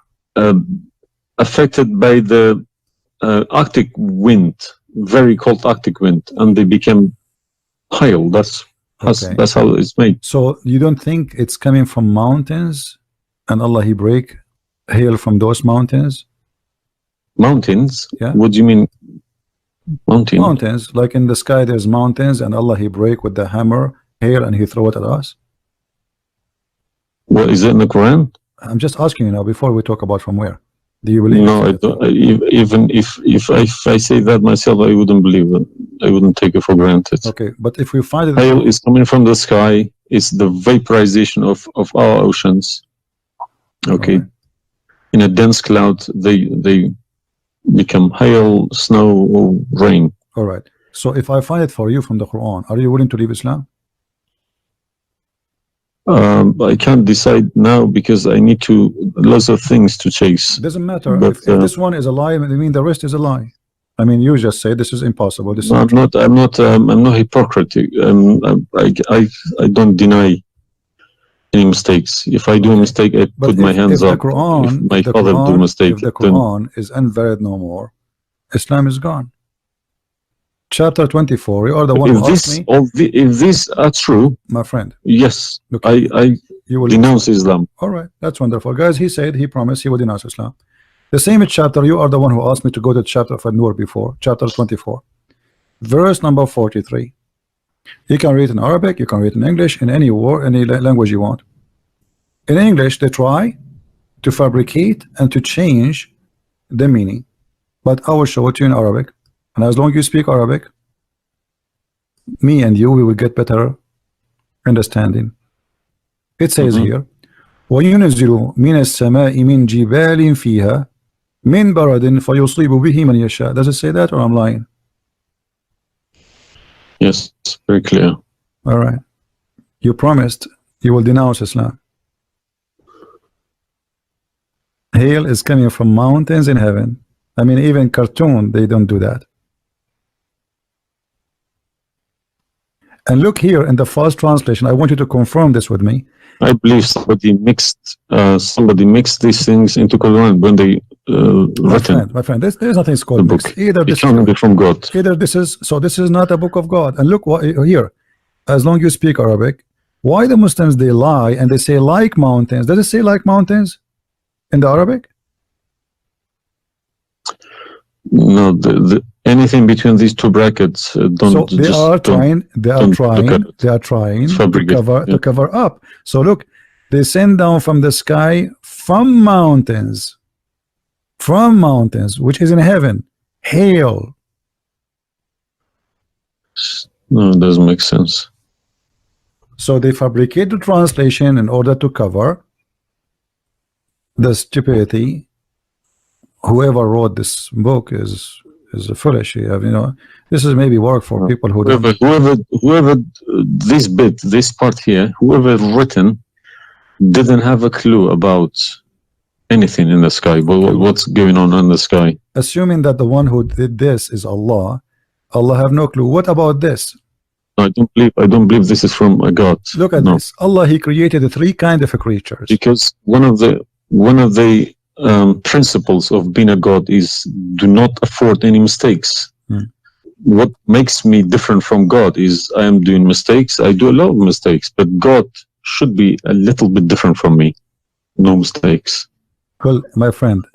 Affected by the Arctic wind, very cold Arctic wind, and they became hail. That's how it's made. So you don't think it's coming from mountains, and Allah He break hail from those mountains? Mountains? Yeah. What do you mean? Mountains, like in the sky, there's mountains, and Allah He break with the hammer hail, and He throw it at us. What is it in the Quran? I'm just asking you now before we talk about from where. Do you believe? No, I don't. Even if I say that myself, I wouldn't believe it. I wouldn't take it for granted. Okay, but if we find it, hail is coming from the sky. It's the vaporization of our oceans. Okay, in a dense cloud, they become hail, snow, or rain. All right. So if I find it for you from the Quran, are you willing to leave Islam? I can't decide now because I need lots of things to chase. Doesn't matter. But, if this one is a lie, I mean the rest is a lie. I mean, you just say this is impossible. This I'm not hypocritic. I don't deny any mistakes. If I do a mistake, I put my hands up. If my father do a mistake, if the Quran is invalid no more, Islam is gone. Chapter 24. You are the one who asked me. If these are true, my friend. Yes, okay. I denounce Islam. All right, that's wonderful, guys. He said he promised he would denounce Islam. The same chapter. You are the one who asked me to go to chapter of An-Nur before. Chapter 24, verse number 43. You can read in Arabic. You can read in English. In any language you want. In English, they try to fabricate and to change the meaning, but I will show it to you in Arabic. And as long as you speak Arabic, me and you, we will get better understanding. It says here, وَيُنَزِّلُ مِنَ السَّمَاءِ مِنْ جِبَالٍ فِيهَا مِنْ بَرَدٍ فَيُصِيبُ بِهِ مَنْ يَشَاءُ. Does it say that or I'm lying? Yes, it's very clear. All right. You promised you will denounce Islam. Hail is coming from mountains in heaven. I mean, even cartoon, they don't do that. And look here in the first translation. I want you to confirm this with me. I believe somebody mixed these things into Quran when they written. My friend, there's nothing called the mix. book. Either It can't be from God. Either this is not a book of God. And look what here. As long as you speak Arabic, why the Muslims they lie and they say like mountains? Does it say like mountains in the Arabic? No, anything between these two brackets don't. So they are trying to cover up. So look, they send down from the sky from mountains, which is in heaven, hail. No, it doesn't make sense. So they fabricate the translation in order to cover the stupidity. Whoever wrote this book is foolish. You know, this is maybe work for people who whoever this part here, whoever written didn't have a clue about anything in the sky, what's going on in the sky. Assuming that the one who did this is Allah have no clue. What about this? I don't believe this is from a God. Look at this. Allah, he created three kind of creatures. Because one of the principles of being a God is do not afford any mistakes. What makes me different from God is I am doing mistakes. I do a lot of mistakes, but God should be a little bit different from me. No mistakes. Well, my friend,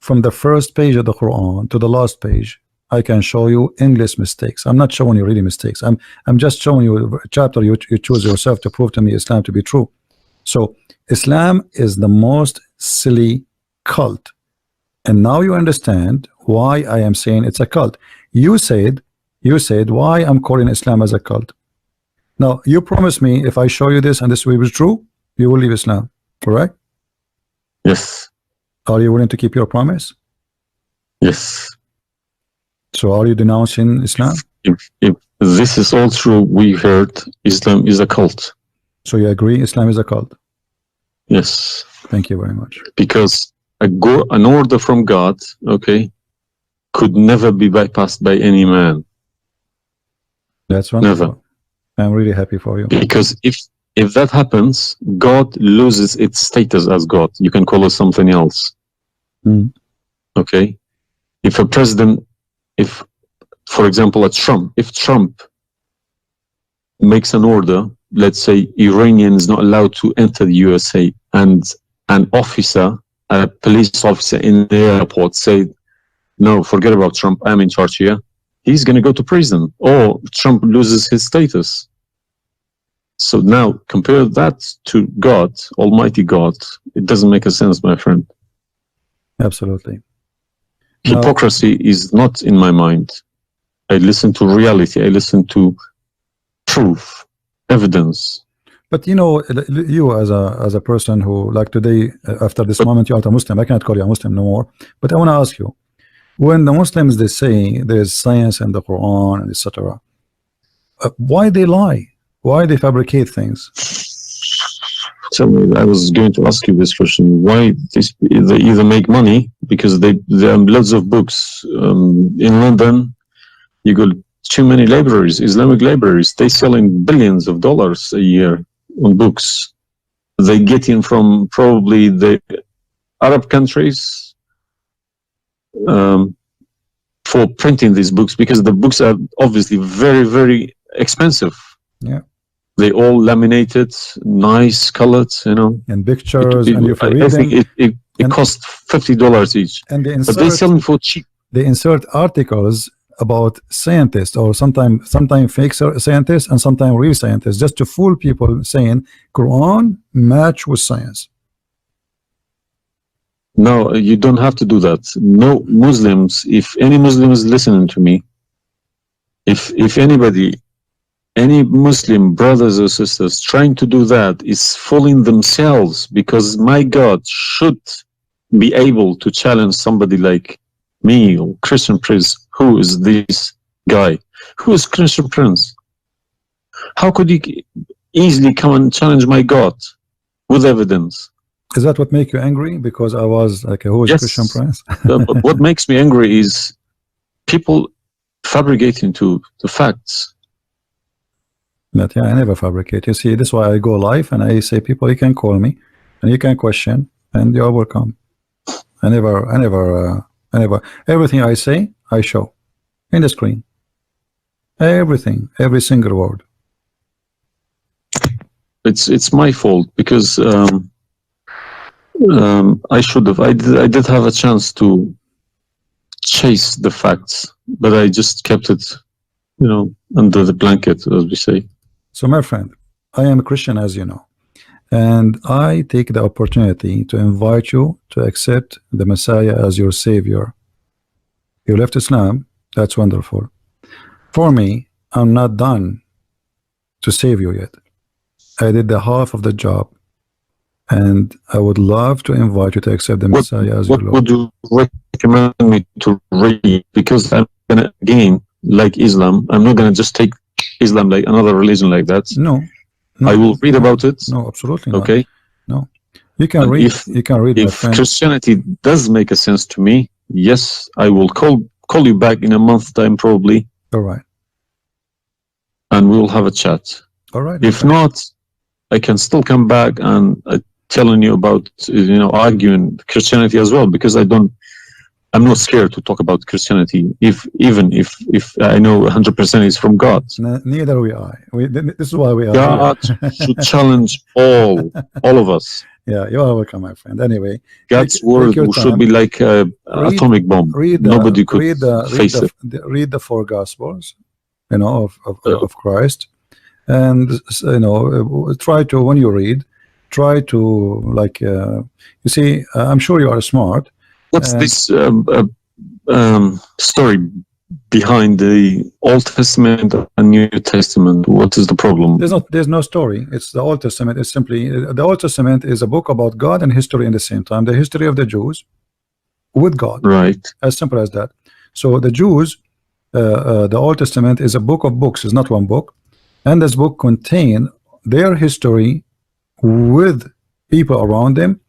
from the first page of the Quran to the last page, I can show you endless mistakes. I'm not showing you really mistakes. I'm just showing you a chapter you choose yourself to prove to me Islam to be true. So Islam is the most silly cult, and now you understand why I am saying it's a cult. You said why I'm calling Islam as a cult. Now you promise me if I show you this and this will be true, you will leave Islam, correct? Yes. Are you willing to keep your promise? Yes. So are you denouncing Islam? If this is all true, we heard Islam is a cult. So you agree Islam is a cult? Yes. Thank you very much. Because an order from God, okay, could never be bypassed by any man. That's wonderful. Never. I'm really happy for you. Because if that happens, God loses its status as God. You can call it something else. Okay? If a president, for example, if Trump makes an order, let's say Iranian is not allowed to enter the USA, and an officer, a police officer in the airport say, no, forget about Trump, I'm in charge here, he's going to go to prison, or Trump loses his status. So now compare that to God, Almighty God. It doesn't make a sense, my friend. Absolutely. Hypocrisy is not in my mind. I listen to reality. I listen to proof, evidence. But you know, you as a person who, like today, after this moment, you are a Muslim. I cannot call you a Muslim no more. But I want to ask you, when the Muslims they say there's science in the Quran and etc., why they lie? Why they fabricate things? Tell me, I was going to ask you this question. Why they either make money because there are loads of books in London. You go too many libraries, Islamic libraries. They selling billions of dollars a year on books. They get in from probably the Arab countries for printing these books because the books are obviously very, very expensive. Yeah. They all laminated, nice colored, you know. And pictures, I think it costs $50 each. And but they sell them for cheap. They insert articles about scientists, or sometimes fake scientists and sometimes real scientists, just to fool people, saying Quran match with science. No, you don't have to do that. No Muslims, if any Muslim is listening to me, if anybody, any Muslim brothers or sisters trying to do that is fooling themselves, because my God should be able to challenge somebody like me or Christian Prince. Who is this guy? Who is Christian Prince? How could he easily come and challenge my God with evidence? Is that what make you angry? Because I was like, who is Christian Prince? But what makes me angry is people fabricating to the facts. But yeah, I never fabricate. You see, this is why I go live and I say, people, you can call me and you can question, and you're welcome. I never, everything I say, I show in the screen. Everything, every single word. It's my fault because I should have. I did have a chance to chase the facts, but I just kept it, you know, under the blanket, as we say. So, my friend, I am a Christian, as you know, and I take the opportunity to invite you to accept the Messiah as your Savior. You left Islam, that's wonderful. For me, I'm not done to save you yet. I did the half of the job, and I would love to invite you to accept the Messiah as your Lord. What would you recommend me to read? Because I'm gonna, again, like Islam, I'm not gonna just take Islam like another religion like that. No, I will read about it. No, absolutely not. Okay. No, you can read. You can read. If Christianity does make a sense to me, yes, I will call you back in a month's time, probably. All right. And we will have a chat. All right. If not, I can still come back and telling you about, you know, arguing Christianity as well, because I'm not scared to talk about Christianity, even if I know 100% is from God. Neither we are. This is why we are. God should challenge all of us. Yeah, you are welcome, my friend. Anyway, God's word should be like an atomic bomb. Nobody could face it. Read the 4 Gospels, you know, of Christ, and you know, try to, when you read, try to, like, you see, I'm sure you are smart. What's this story behind the Old Testament and New Testament? What is the problem? There's no story. It's the Old Testament. It's simply, the Old Testament is a book about God and history in the same time. The history of the Jews with God. Right. As simple as that. So the Jews, the Old Testament is a book of books. It's not one book, and this book contains their history with people around them,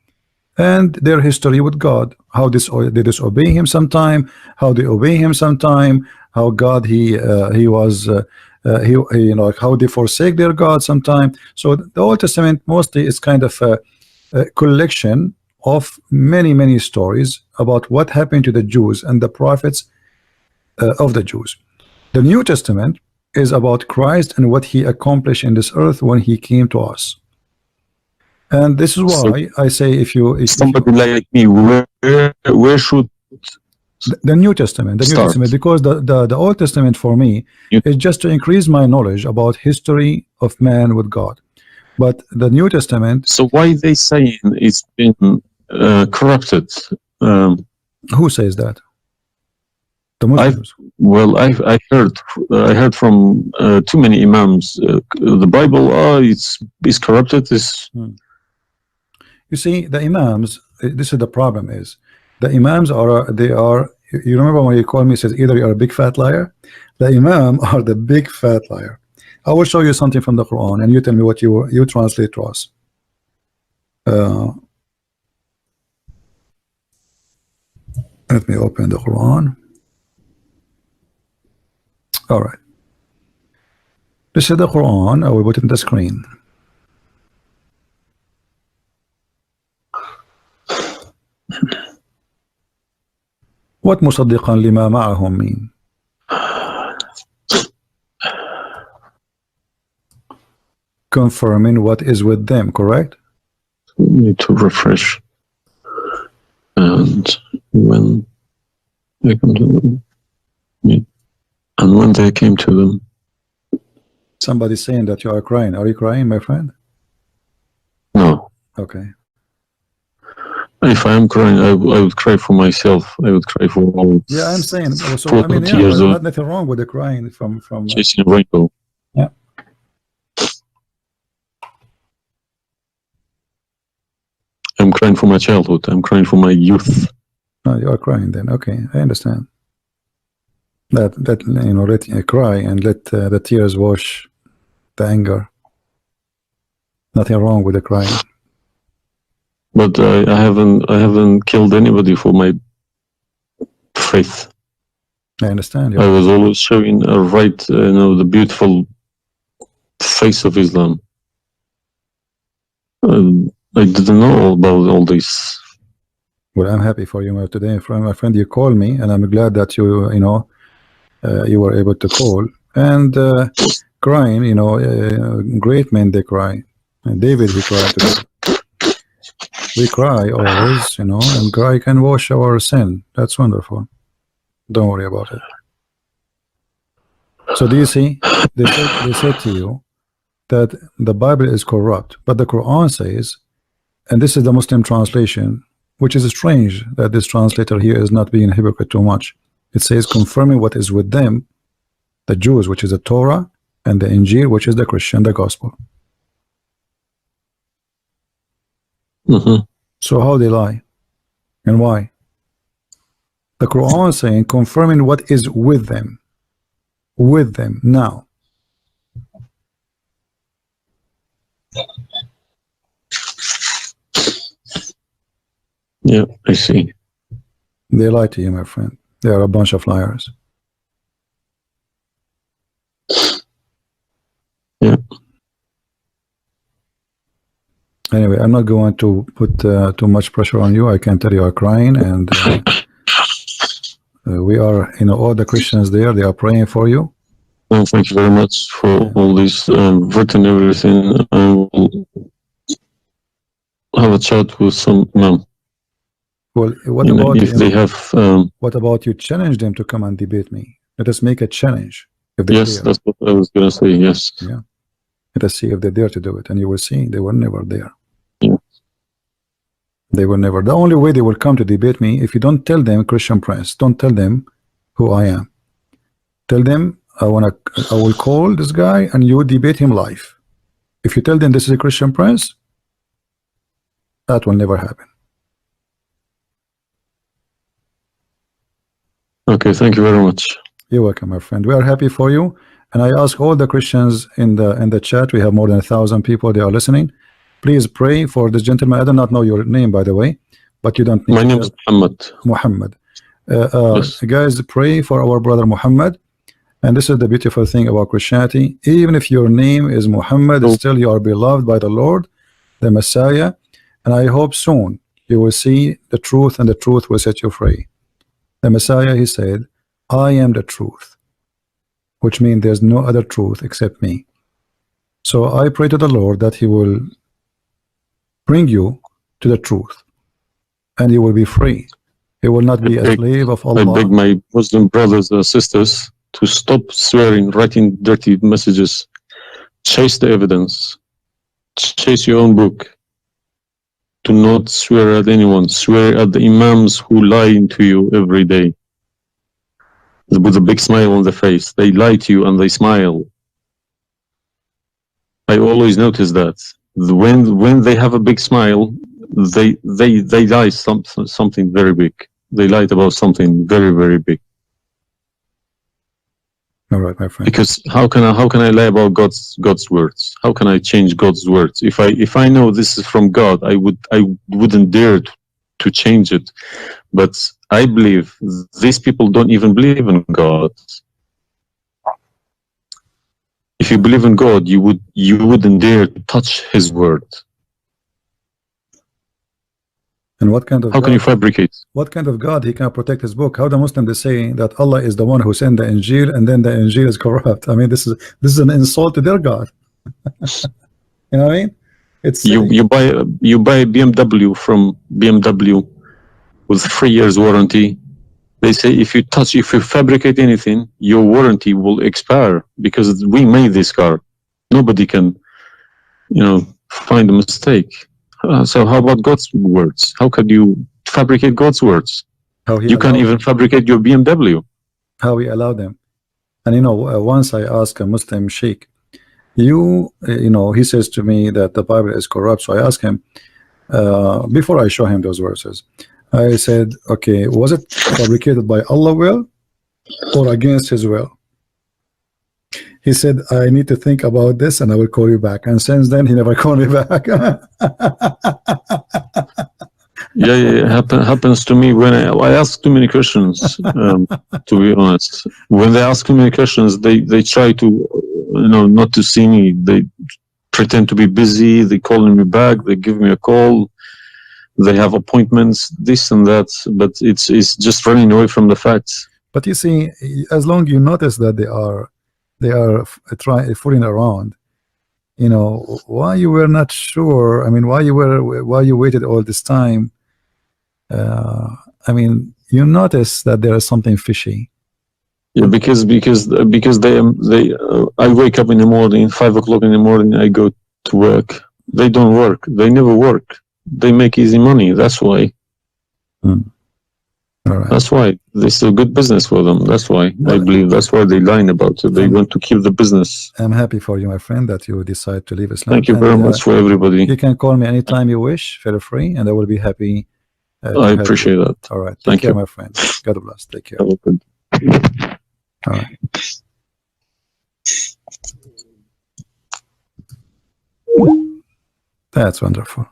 and their history with God, how they disobey him sometime, how they obey him sometime, how God he was you know, how they forsake their God sometime. So the Old Testament mostly is kind of a collection of many stories about what happened to the Jews and the prophets of the Jews. The New Testament is about Christ and what he accomplished in this earth when he came to us. And this is why I say, if somebody like me, where should the New Testament, because the Old Testament for me is just to increase my knowledge about history of man with God. But the New Testament. So why they saying it's been corrupted? Who says that? The Muslims. I heard from too many imams. The Bible, it's corrupted. You see, the imams, this is the problem, is the imams are, you remember when you called me, says either you're a big fat liar? The imam are the big fat liar. I will show you something from the Quran and you tell me what you translate to us. Let me open the Quran. All right. This is the Quran. I will put it on the screen. What مصدقا لما معهم mean? Confirming what is with them, correct? We need to refresh. And when they come to them, and when they came to them. Somebody saying that you are crying. Are you crying, my friend? No. Okay. If I am crying, I would cry for myself. I would cry for all. Yeah, I'm saying. So I mean, yeah, there's nothing wrong with the crying from chasing a rainbow. Yeah. I'm crying for my childhood. I'm crying for my youth. No, you are crying then. Okay, I understand. That you know, let cry and let the tears wash the anger. Nothing wrong with the crying. But I haven't killed anybody for my faith. I understand. I was always showing the beautiful face of Islam. I didn't know about all this. Well, I'm happy for you today, my friend. You called me, and I'm glad that you were able to call and crying. Great men, they cry. And David, he cried today. We cry always, and cry can wash our sin. That's wonderful. Don't worry about it. So do you see? They said to you that the Bible is corrupt, but the Quran says, and this is the Muslim translation, which is strange that this translator here is not being a hypocrite too much. It says, confirming what is with them, the Jews, which is the Torah, and the Injil, which is the Christian, the gospel. So how they lie and why? The Quran is saying, confirming what is with them now. Yeah, I see. They lie to you, my friend. They are a bunch of liars. Yeah. Anyway, I'm not going to put too much pressure on you. I can tell you are crying, and we are, all the Christians there, they are praying for you. Well, thank you very much for all this written everything. I will have a chat with some imam. Well, what about if they have? What about you challenge them to come and debate me? Let us make a challenge. If Yes, that's what I was going to say. Yes. Yeah. Let us see if they dare to do it, and you will see they were never there. Yeah. They were never. The only way they will come to debate me, if you don't tell them Christian Prince, don't tell them who I am. Tell them I will call this guy and you debate him live. If you tell them this is a Christian Prince, that will never happen. Okay, thank you very much. You're welcome, my friend. We are happy for you, and I ask all the Christians in the chat. We have more than 1,000 people. They are listening. Please pray for this gentleman. I do not know your name, by the way, but you don't need. My name is Muhammad. Muhammad. Yes. Guys, pray for our brother Muhammad. And this is the beautiful thing about Christianity. Even if your name is Muhammad, still you are beloved by the Lord, the Messiah. And I hope soon you will see the truth, and the truth will set you free. The Messiah, he said, I am the truth, which means there's no other truth except me. So I pray to the Lord that he will bring you to the truth, and you will be free. You will not be a slave of Allah. I beg my Muslim brothers and sisters to stop swearing, writing dirty messages. Chase the evidence. Chase your own book. Do not swear at anyone. Swear at the imams who lie to you every day. With a big smile on their face. They lie to you and they smile. I always notice that. When they have a big smile, they lie something very big. They lied about something very, very big. All right, my friend. Because how can I lie about God's words? How can I change God's words? If I know this is from God, I wouldn't dare to change it. But I believe these people don't even believe in God. If you believe in God, you wouldn't dare to touch His word. And what kind of how God, can you fabricate? What kind of God he can protect his book? How the Muslim they say that Allah is the one who sent the Injil, and then the Injil is corrupt? I mean, this is an insult to their God. You know what I mean? It's you buy a BMW from BMW with 3 years warranty. They say if you fabricate anything, your warranty will expire because we made this car. Nobody can, find a mistake. So how about God's words? How could you fabricate God's words? You can't even fabricate your BMW. How he allowed them. And once I asked a Muslim sheikh, he says to me that the Bible is corrupt. So I asked him, before I show him those verses, I said, okay, was it fabricated by Allah will or against his will? He said, I need to think about this and I will call you back. And since then, he never called me back. Yeah. Happens to me when I ask too many questions. To be honest, when they ask too many questions, they try to, not to see me. They pretend to be busy. They calling me back. They give me a call. They have appointments, this and that. But it's just running away from the facts. But you see, as long you notice that they are fooling around, why you were not sure? I mean, why you waited all this time? I mean, you notice that there is something fishy. Yeah, because I wake up in the morning, 5 o'clock in the morning, I go to work. They don't work. They never work. They make easy money. That's why. All right. That's why this is a good business for them. That's why I believe that's why they lying about it. They want to keep the business. I'm happy for you, my friend, that you decide to leave Islam. Thank you very much for everybody. You can call me anytime you wish. Feel free, and I will be happy. I appreciate that. All right. Thank Take care, you. my friend. God bless. Take care. Have a good. All right. That's wonderful.